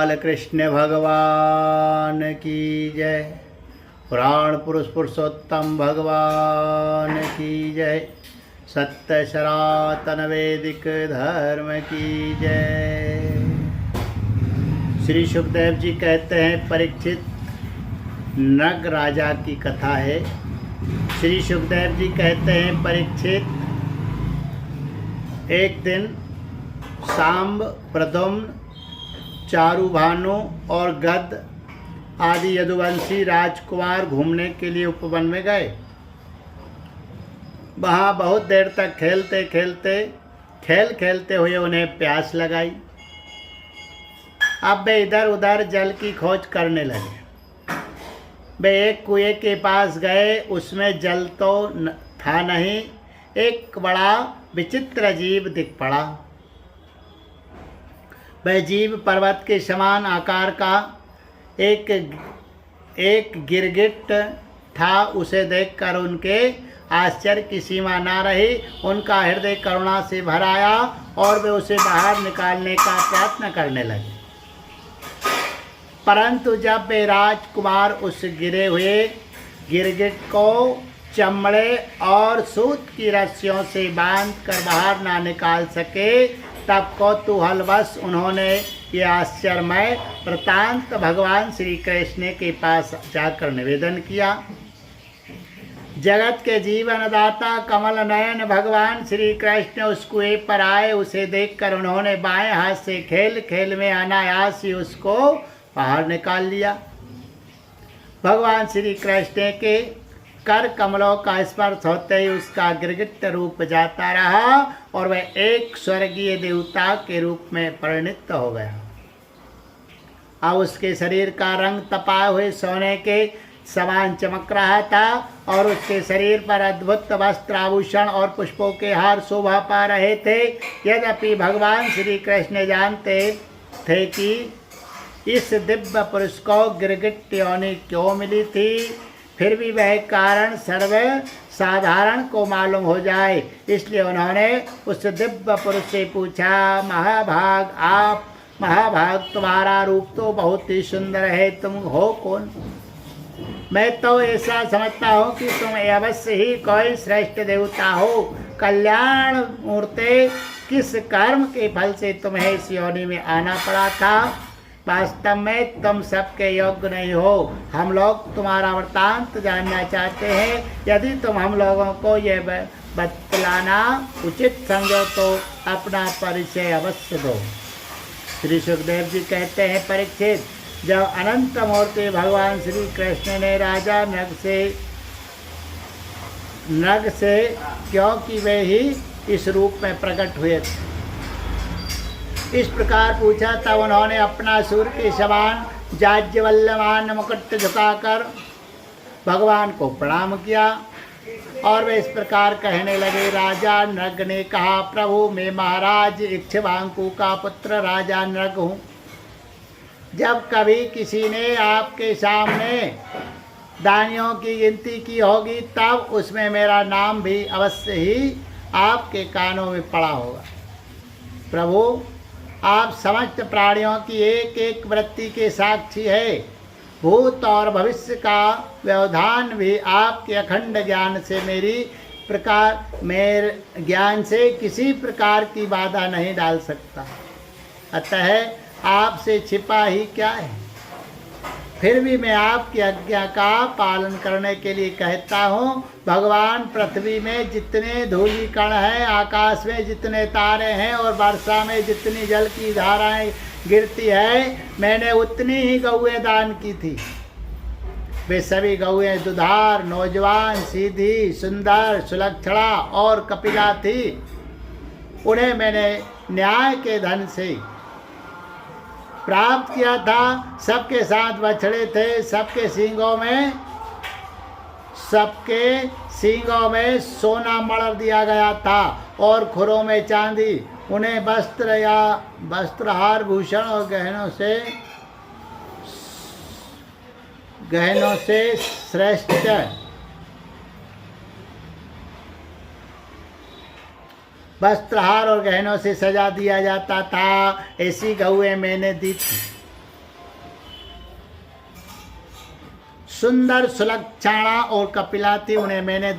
बाल कृष्ण भगवान की जय। पुराण पुरुष पुरुषोत्तम भगवान की जय। सत्य सनातन वैदिक धर्म की जय। श्री सुखदेव जी कहते हैं, परीक्षित, नग राजा की कथा है। श्री सुखदेव जी कहते हैं, परीक्षित, एक दिन सांब, प्रद्युम्न, चारुभानु और गद आदि यदुवंशी राजकुमार घूमने के लिए उपवन में गए। वहाँ बहुत देर तक खेलते हुए उन्हें प्यास लगाई। अब वे इधर उधर जल की खोज करने लगे। वे एक कुएं के पास गए, उसमें जल तो था नहीं। एक बड़ा विचित्र जीव दिख पड़ा। वह जीव पर्वत के समान आकार का एक गिरगिट था। उसे देखकर उनके आश्चर्य की सीमा न रही। उनका हृदय करुणा से भर आया और वे उसे बाहर निकालने का प्रयत्न करने लगे। परंतु जब वे राजकुमार उस गिरे हुए गिरगिट को चमड़े और सूत की रस्सियों से बांधकर बाहर ना निकाल सके, तब कौतूहलवश उन्होंने ये आश्चर्यमय वृतांत भगवान श्री कृष्ण के पास जाकर निवेदन किया। जगत के जीवनदाता कमल नयन भगवान श्री कृष्ण उस कुएं पर आए। उसे देखकर उन्होंने बाएं हाथ से खेल में अनायास ही उसको बाहर निकाल लिया। भगवान श्री कृष्ण के कर कमलों का स्पर्श होते ही उसका गिरगिट रूप जाता रहा और वह एक स्वर्गीय देवता के रूप में परिणत हो गया। अब उसके शरीर का रंग तपाए हुए सोने के समान चमक रहा था और उसके शरीर पर अद्भुत वस्त्र, आभूषण और पुष्पों के हार शोभा पा रहे थे। यद्यपि भगवान श्री कृष्ण जानते थे कि इस दिव्य पुरुष को गिरगिट योनि क्यों मिली थी, फिर भी वह कारण सर्व साधारण को मालूम हो जाए, इसलिए उन्होंने उस दिव्य पुरुष से पूछा, महाभाग तुम्हारा रूप तो बहुत ही सुंदर है, तुम हो कौन? मैं तो ऐसा समझता हूँ कि तुम अवश्य ही कोई श्रेष्ठ देवता हो। कल्याण मूर्ते, किस कर्म के फल से तुम्हें इस योनि में आना पड़ा था? वास्तव में तुम सबके योग्य नहीं हो। हम लोग तुम्हारा वृत्तांत जानना चाहते हैं। यदि तुम हम लोगों को यह बतलाना उचित समझो तो अपना परिचय अवश्य दो। श्री सुखदेव जी कहते हैं, परीक्षित, जब अनंत मूर्ति भगवान श्री कृष्ण ने राजा नग से क्योंकि वे ही इस रूप में प्रकट हुए थे, इस प्रकार पूछा, तब उन्होंने अपना सूर्य के समान जाज्वल्यमान मुकुट झुकाकर भगवान को प्रणाम किया और वे इस प्रकार कहने लगे। राजा नृग ने कहा, प्रभु, मैं महाराज इक्ष्वाकु का पुत्र राजा नृग हूँ। जब कभी किसी ने आपके सामने दानियों की गिनती की होगी, तब उसमें मेरा नाम भी अवश्य ही आपके कानों में पड़ा होगा। प्रभु, आप समस्त प्राणियों की एक एक वृत्ति के साक्षी है। भूत और भविष्य का व्यवधान भी आपके अखंड ज्ञान से मेरे ज्ञान से किसी प्रकार की बाधा नहीं डाल सकता। अतः आपसे छिपा ही क्या है? फिर भी मैं आपकी आज्ञा का पालन करने के लिए कहता हूँ। भगवान, पृथ्वी में जितने धूलि कण हैं, आकाश में जितने तारे हैं और वर्षा में जितनी जल की धाराएं गिरती है, मैंने उतनी ही गौएं दान की थी। वे सभी गौएं दुधार, नौजवान, सीधी, सुंदर, सुलक्षणा और कपिला थी। उन्हें मैंने न्याय के धन से प्राप्त किया था। सबके साथ बछड़े थे। सबके सींगों में सोना मढ़ दिया गया था और खुरों में चांदी। उन्हें वस्त्रहार, भूषण और गहनों से श्रेष्ठ वस्त्रहार और गहनों से सजा दिया जाता था। ऐसी गौएं मैंने दी थी। सुंदर सुलक्षणा और कपिला थी, उन्हें मैंने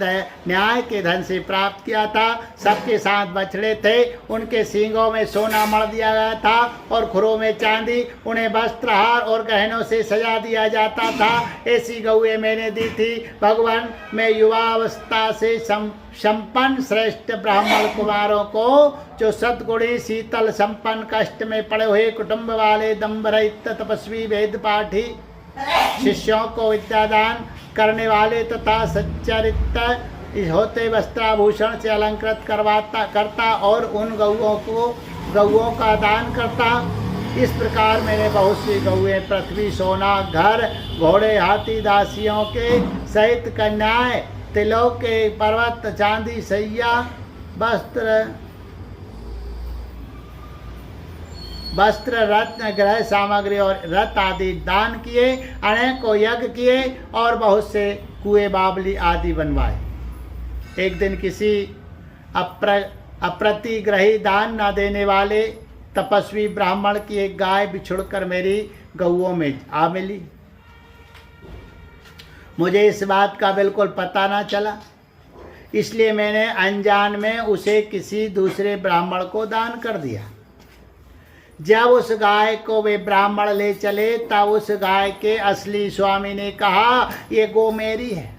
न्याय के धन से प्राप्त किया था। सबके साथ बछड़े थे, उनके सींगों में सोना मढ़ दिया गया था और खुरों में चांदी, उन्हें वस्त्रहार और गहनों से सजा दिया जाता था। ऐसी गौएं मैंने दी थी। भगवान, मैं युवावस्था से संपन्न श्रेष्ठ ब्राह्मण कुमारों को, जो सद्गुणी शीतल संपन्न कष्ट में पड़े हुए कुटुंब वाले दम्भरहित तपस्वी वेद पाठी शिष्यों को विद्यादान करने वाले तथा सच्चरित्र होते वस्त्राभूषण से अलंकृत करता और उन गौओं का दान करता। इस प्रकार मैंने बहुत सी गौएं, पृथ्वी, सोना, घर, घोड़े, हाथी, दासियों के सहित कन्याएं, तिलों के पर्वत, चांदी, सैया, वस्त्र, रत्न, ग्रह सामग्री और रथ आदि दान किए। अनेकों यज्ञ किए और बहुत से कुएं, बावली आदि बनवाए। एक दिन किसी अप्रतिग्रही दान न देने वाले तपस्वी ब्राह्मण की एक गाय बिछुड़कर मेरी गौओं में आ मिली। मुझे इस बात का बिल्कुल पता ना चला, इसलिए मैंने अनजान में उसे किसी दूसरे ब्राह्मण को दान कर दिया। जब उस गाय को वे ब्राह्मण ले चले तब उस गाय के असली स्वामी ने कहा, ये गौ मेरी है,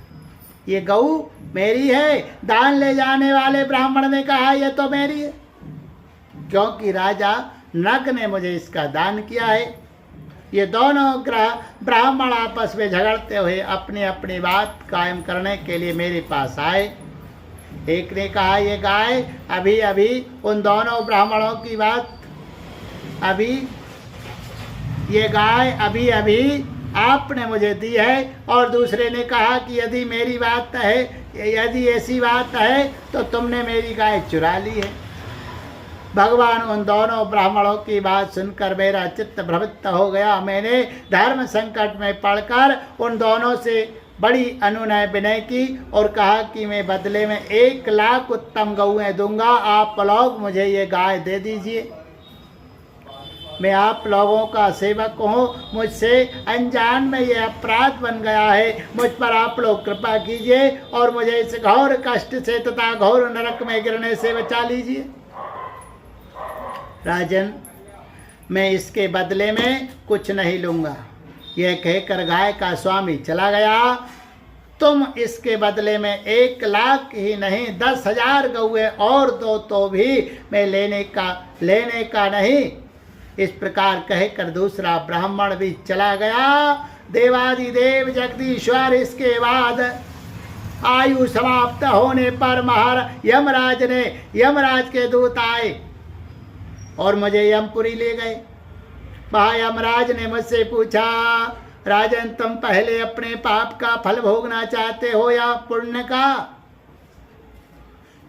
ये गऊ मेरी है। दान ले जाने वाले ब्राह्मण ने कहा, ये तो मेरी है, क्योंकि राजा नग ने मुझे इसका दान किया है। ये दोनों ब्राह्मण आपस में झगड़ते हुए अपनी अपनी बात कायम करने के लिए मेरे पास आए। एक ने कहा, ये गाय अभी अभी उन दोनों ब्राह्मणों की बात ये गाय अभी अभी आपने मुझे दी है। और दूसरे ने कहा कि यदि मेरी बात है, यदि ऐसी बात है तो तुमने मेरी गाय चुरा ली है। भगवान, उन दोनों ब्राह्मणों की बात सुनकर मेरा चित्त भ्रमित हो गया। मैंने धर्म संकट में पड़कर उन दोनों से बड़ी अनुनय विनय की और कहा कि मैं बदले में 1 लाख उत्तम गौएं दूंगा, आप लोग मुझे ये गाय दे दीजिए। मैं आप लोगों का सेवक हूँ, मुझसे अनजान में ये अपराध बन गया है, मुझ पर आप लोग कृपा कीजिए और मुझे इस घोर कष्ट से तथा घोर नरक में गिरने से बचा लीजिए। राजन, मैं इसके बदले में कुछ नहीं लूँगा। यह कहकर गाय का स्वामी चला गया। तुम इसके बदले में 1 लाख ही नहीं 10,000 गौएं और दो तो भी मैं लेने का नहीं। इस प्रकार कहकर दूसरा ब्राह्मण भी चला गया। देवादिदेव जगदीश्वर इसके बाद आयु समाप्त होने पर यमराज के दूत आए और मुझे यमपुरी ले गए। वहाँ यमराज ने मुझसे पूछा, राजन, तुम पहले अपने पाप का फल भोगना चाहते हो या पुण्य का?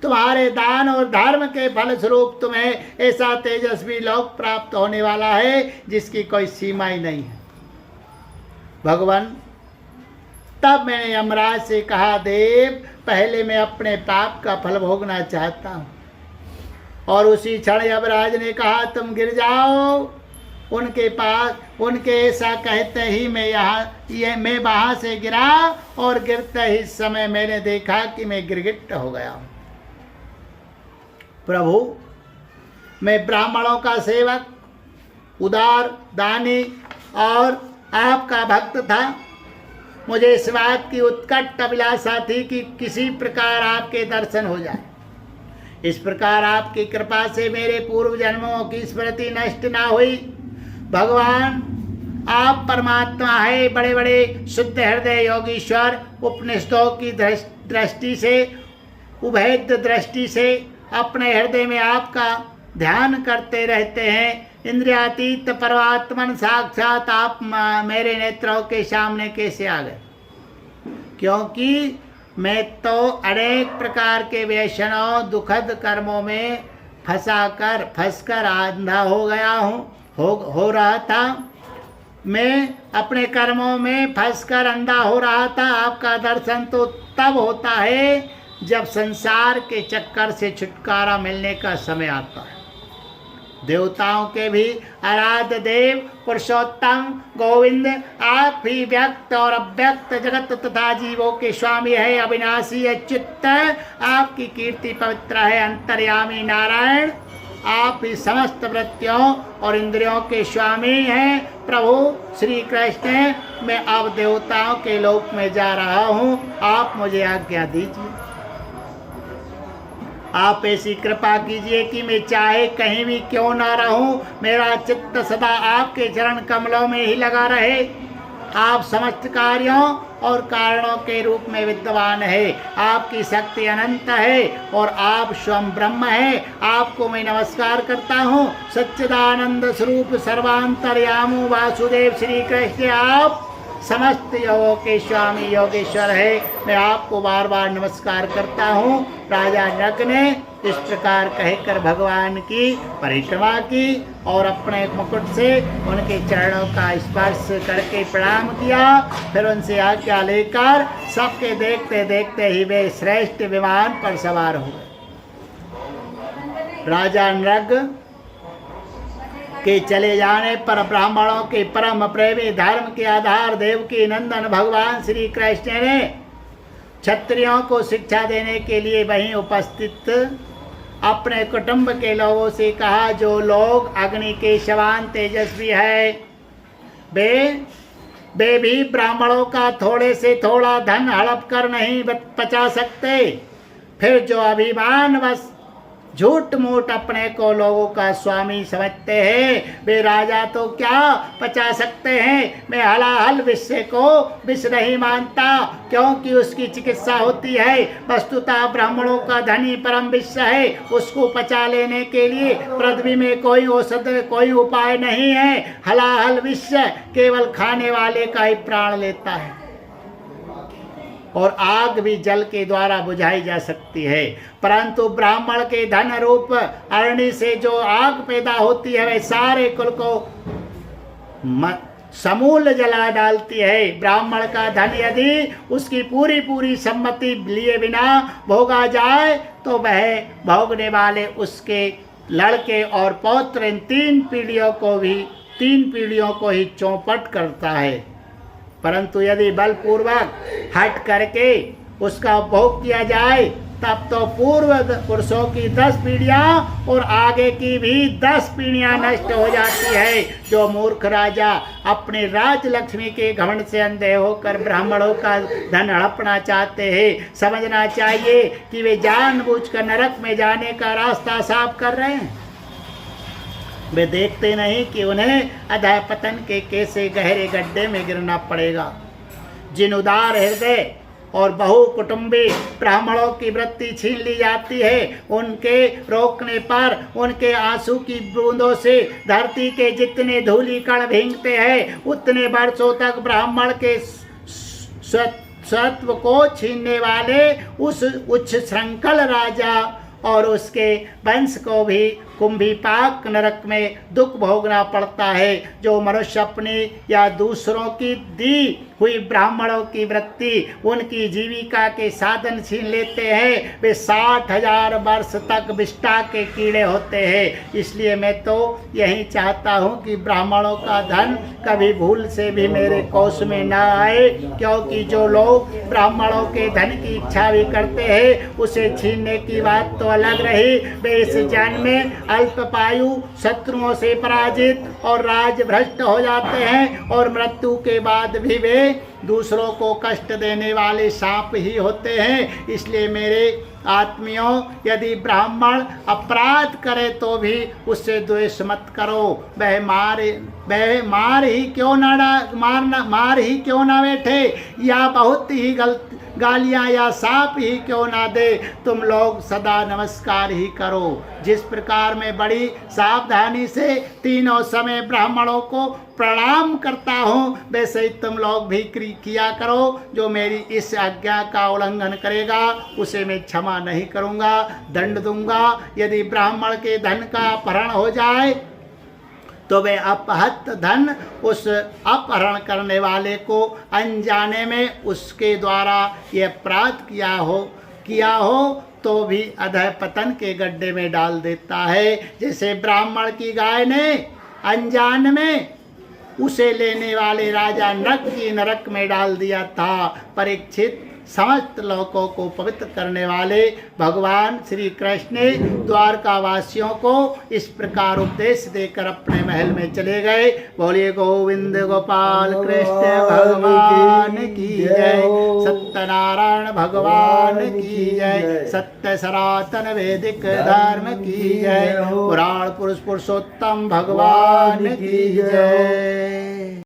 तुम्हारे दान और धर्म के फल स्वरूप तुम्हें ऐसा तेजस्वी लोक प्राप्त होने वाला है जिसकी कोई सीमा ही नहीं है। भगवान, तब मैंने यमराज से कहा, देव, पहले मैं अपने पाप का फल भोगना चाहता हूँ। और उसी क्षण यमराज ने कहा, तुम गिर जाओ। उनके ऐसा कहते ही मैं वहां से गिरा और गिरते ही समय मैंने देखा कि मैं गिरगिट हो गया हूँ। प्रभु, मैं ब्राह्मणों का सेवक, उदार, दानी और आपका भक्त था। मुझे इस बात की उत्कट अभिलाषा थी कि किसी प्रकार आपके दर्शन हो जाए। इस प्रकार आपकी कृपा से मेरे पूर्व जन्मों की स्मृति नष्ट ना हुई। भगवान, आप परमात्मा है, बड़े बड़े शुद्ध हृदय योगीश्वर, उपनिषदों की दृष्टि से, उभेद दृष्टि से अपने हृदय में आपका ध्यान करते रहते हैं। इंद्रियातीत परमात्मन साक्षात आप मेरे नेत्रों के सामने कैसे आ गए? क्योंकि मैं तो अनेक प्रकार के व्यसनों, दुखद कर्मों में फंसकर अंधा हो गया हूँ, हो रहा था। मैं अपने कर्मों में फंसकर अंधा हो रहा था। आपका दर्शन तो तब होता है जब संसार के चक्कर से छुटकारा मिलने का समय आता है। देवताओं के भी आराध्य देव पुरुषोत्तम गोविंद आप ही व्यक्त और अव्यक्त जगत तथा जीवों के स्वामी है, अविनाशी अच्युत आपकी कीर्ति पवित्र है। अंतर्यामी नारायण आप ही समस्त वृत्तियों और इंद्रियों के स्वामी हैं। प्रभु श्री कृष्ण, मैं अब देवताओं के लोक में जा रहा हूँ, आप मुझे आज्ञा दीजिए। आप ऐसी कृपा कीजिए कि मैं चाहे कहीं भी क्यों ना रहूं, मेरा चित्त सदा आपके चरण कमलों में ही लगा रहे। आप समस्त कार्यों और कारणों के रूप में विद्यमान है, आपकी शक्ति अनंत है और आप स्वयं ब्रह्म है। आपको मैं नमस्कार करता हूँ। सच्चिदानंद स्वरूप सर्वांतर्यामी वासुदेव श्री कृष्ण आप समस्त योगों के स्वामी योगेश्वर है। मैं आपको बार बार नमस्कार करता हूँ। राजा नग ने इस प्रकार कहकर भगवान की परिक्रमा की और अपने मुकुट से उनके चरणों का स्पर्श करके प्रणाम किया। फिर उनसे आज्ञा लेकर सबके देखते देखते ही वे श्रेष्ठ विमान पर सवार हुए। राजा नग के चले जाने पर ब्राह्मणों के परम प्रेमी धर्म के आधार देवकी नंदन भगवान श्री कृष्ण ने क्षत्रियों को शिक्षा देने के लिए वहीं उपस्थित अपने कुटुंब के लोगों से कहा, जो लोग अग्नि के समान तेजस्वी है वे भी ब्राह्मणों का थोड़े से थोड़ा धन हड़प कर नहीं पचा सकते। फिर जो अभिमान वश झूठ मूठ अपने को लोगों का स्वामी समझते हैं, वे राजा तो क्या पचा सकते हैं। मैं हलाहल विषय को विष नहीं मानता, क्योंकि उसकी चिकित्सा होती है। वस्तुतः ब्राह्मणों का धनी परम विष है, उसको पचा लेने के लिए पृथ्वी में कोई औषध कोई उपाय नहीं है। हलाहल विष केवल खाने वाले का ही प्राण लेता है और आग भी जल के द्वारा बुझाई जा सकती है, परंतु ब्राह्मण के धन रूप अग्नि से जो आग पैदा होती है वह सारे कुल को समूल जला डालती है। ब्राह्मण का धन यदि उसकी पूरी सम्मति लिए बिना भोगा जाए तो वह भोगने वाले उसके लड़के और पौत्र इन तीन पीढ़ियों को ही चौपट करता है। परंतु यदि बलपूर्वक हट करके उसका उपभोग किया जाए तब तो पूर्व पुरुषों की 10 पीढ़ियां और आगे की भी 10 पीढ़ियां नष्ट हो जाती है। जो मूर्ख राजा अपने राज लक्ष्मी के घमंड से अंधे होकर ब्राह्मणों का धन हड़पना चाहते हैं, समझना चाहिए कि वे जानबूझकर नरक में जाने का रास्ता साफ कर रहे हैं। वे देखते नहीं कि उन्हें अधः पतन के कैसे गहरे गड्ढे में गिरना पड़ेगा। जिन उदार हृदय और बहु कुटुंबी ब्राह्मणों की वृत्ति छीन ली जाती है, उनके रोकने पर उनके आंसू की बूंदों से धरती के जितने धूली कण भींगते हैं, उतने वर्षों तक ब्राह्मण के सत्व को छीनने वाले उस उच्च श्रृंखल राजा और उसके वंश को भी कुंभीपाक नरक में दुख भोगना पड़ता है। जो मनुष्य अपनी या दूसरों की दी हुई ब्राह्मणों की वृत्ति उनकी जीविका के साधन छीन लेते हैं, वे 60,000 वर्ष तक विष्ठा के कीड़े होते हैं। इसलिए मैं तो यही चाहता हूँ कि ब्राह्मणों का धन कभी भूल से भी मेरे कोष में न आए, क्योंकि जो लोग ब्राह्मणों के धन की इच्छा भी करते हैं उसे छीनने की बात तो अलग रही, वे इस जन्म में अल्पपायु शत्रुओं से पराजित और राज भ्रष्ट हो जाते हैं और मृत्यु के बाद भी वे दूसरों को कष्ट देने वाले सांप ही होते हैं। इसलिए मेरे आत्मियों, यदि ब्राह्मण अपराध करे तो भी उससे द्वेष मत करो। वह मार ही क्यों ना बैठे या बहुत ही गालियां या साप ही क्यों ना दे, तुम लोग सदा नमस्कार ही करो। जिस प्रकार मैं बड़ी सावधानी से तीनों समय ब्राह्मणों को प्रणाम करता हूँ, वैसे ही तुम लोग भी किया करो। जो मेरी इस आज्ञा का उल्लंघन करेगा उसे मैं क्षमा नहीं करूँगा, दंड दूंगा। यदि ब्राह्मण के धन का अपहरण हो जाए तो वे अपहत धन उस अपहरण करने वाले को अनजाने में उसके द्वारा यह अपराध किया हो किया हो तो भी अधः पतन के गड्ढे में डाल देता है। जैसे ब्राह्मण की गाय ने अनजान में उसे लेने वाले राजा नरक की नरक में डाल दिया था। परीक्षित समस्त लोकों को पवित्र करने वाले भगवान श्री कृष्ण ने द्वारका वासियों को इस प्रकार उपदेश देकर अपने महल में चले गए। बोलिए गोविंद गोपाल कृष्ण भगवान की जय, सत्यनारायण भगवान की जय, सत्य सनातन वैदिक धर्म की जय, पुराण पुरुष पुरुषोत्तम भगवान की जय।